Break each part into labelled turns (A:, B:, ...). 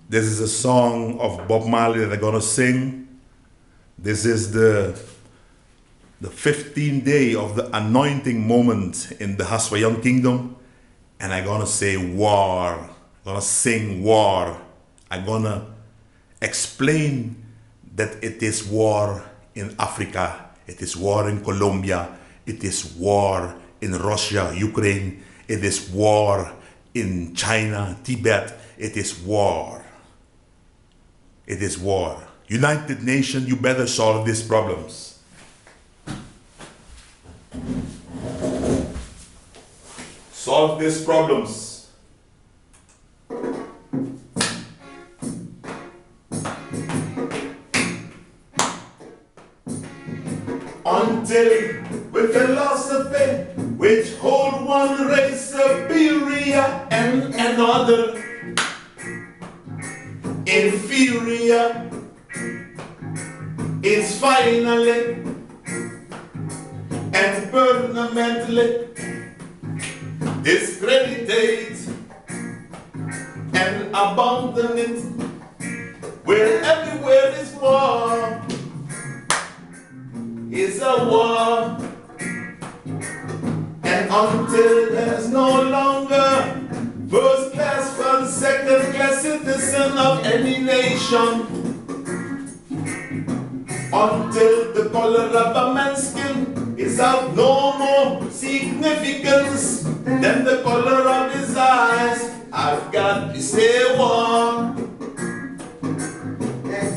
A: This is a song of Bob Marley that I'm gonna sing. This is the 15th day of the anointing moment in the Hazwaians kingdom. And I'm gonna say war. I'm gonna sing war. I'm gonna explain that it is war in Africa. It is war in Colombia. It is war in Russia, Ukraine. It is war in China, Tibet. It is war. It is war. United Nations, you better solve these problems. Solve these problems. Until with philosophy which hold one race superior and another inferior is finally and permanently discredited and abandoned where everywhere is war. It's a war, and until there's no longer first class from second class citizen of any nation, until the color of a man's skin is of no more significance than the color of his eyes, I've got to say war.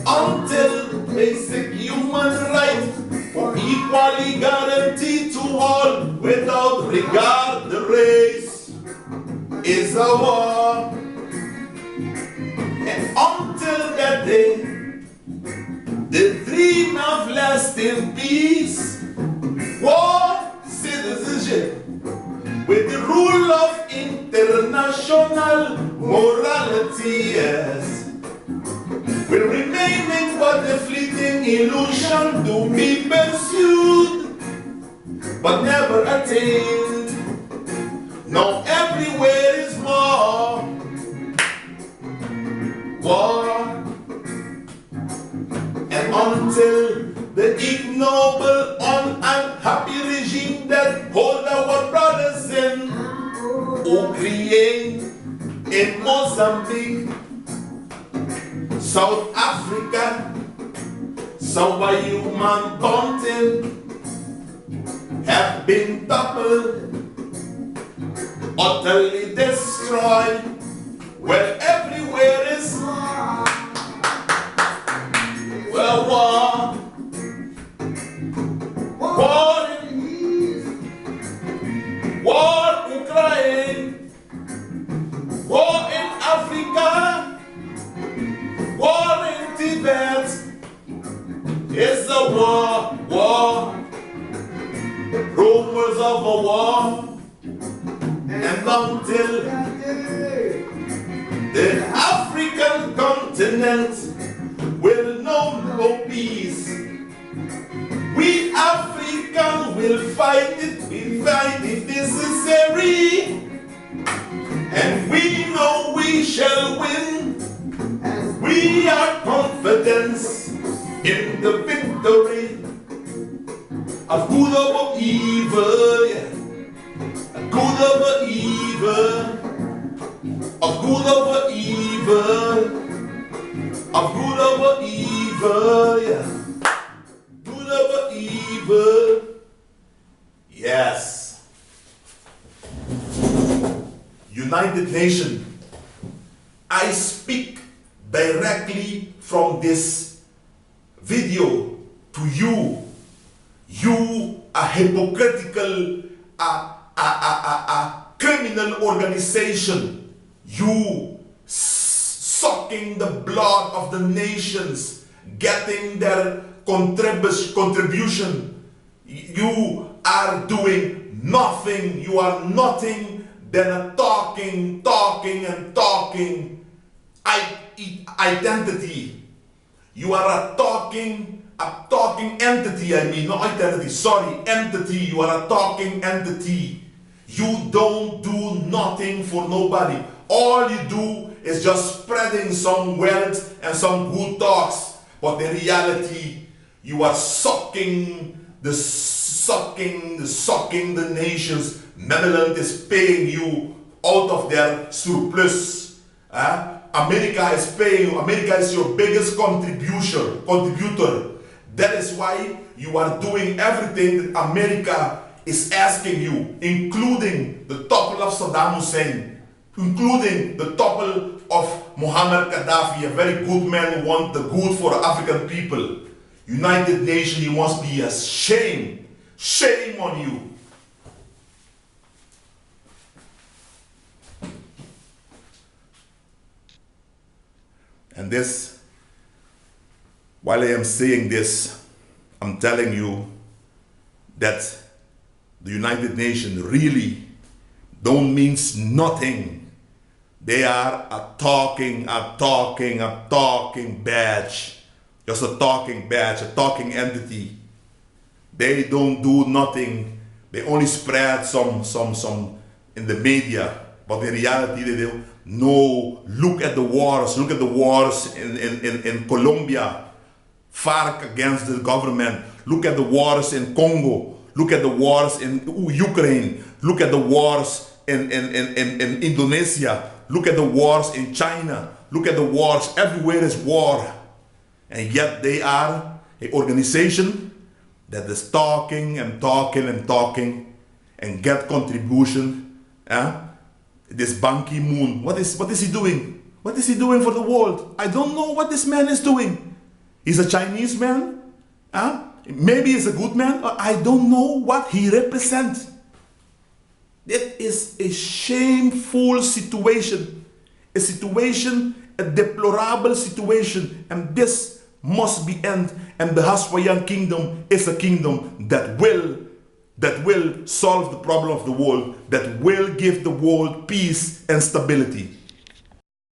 A: Until basic human rights equally guaranteed to all without regard the race is a war. And until that day, the dream of lasting peace, war, citizenship, with the rule of international morality, yes, will remain but a fleeting illusion to be pursued, but never attained. Now everywhere is war, war, and until the ignoble, unhappy regime that hold our brothers in Ukraine, in Mozambique, South Africa, some human content have been toppled, utterly destroyed, where everywhere is well, war, war in East, war in Ukraine, war in Africa, war in Tibet. It's a war, war, rumors of a war, and until the African continent will know no peace, we Africans will fight it, we fight if necessary, and we know we shall win. We are confident in the victory of good over evil, yeah. Good over evil, of good over evil, of good over evil, yeah. Good over evil, yes. United Nations, I speak directly from this video to you. You a hypocritical, criminal organization. You sucking the blood of the nations, getting their contribution. You are doing nothing. You are nothing than a talking identity. You are a talking entity, I mean, not identity, sorry, entity. You are a talking entity. You don't do nothing for nobody. All you do is just spreading some wealth and some good talks, but in reality, you are sucking the nations. Netherlands is paying you out of their surplus. America is paying you. America is your biggest contributor. That is why you are doing everything that America is asking you, including the topple of Saddam Hussein, including the topple of Muammar Gaddafi, a very good man who wants the good for the African people. United Nations, you must be ashamed. Shame on you. And this, while I am saying this, I'm telling you that the United Nations really don't mean nothing. They are a talking badge. Just a talking badge, a talking entity. They don't do nothing. They only spread some in the media, but in reality they don't. No, look at the wars. Look at the wars in Colombia. FARC against the government. Look at the wars in Congo. Look at the wars in Ukraine. Look at the wars in Indonesia. Look at the wars in China. Look at the wars. Everywhere is war. And yet they are an organization that is talking and get contribution. This Ban Ki-moon, what is he doing? What is he doing for the world? I don't know what this man is doing. He's a Chinese man. Maybe he's a good man. I don't know what he represents. It is a shameful situation. A deplorable situation. And this must be end. And the Hazwaians kingdom is a kingdom that will solve the problem of the world, that will give the world peace and stability.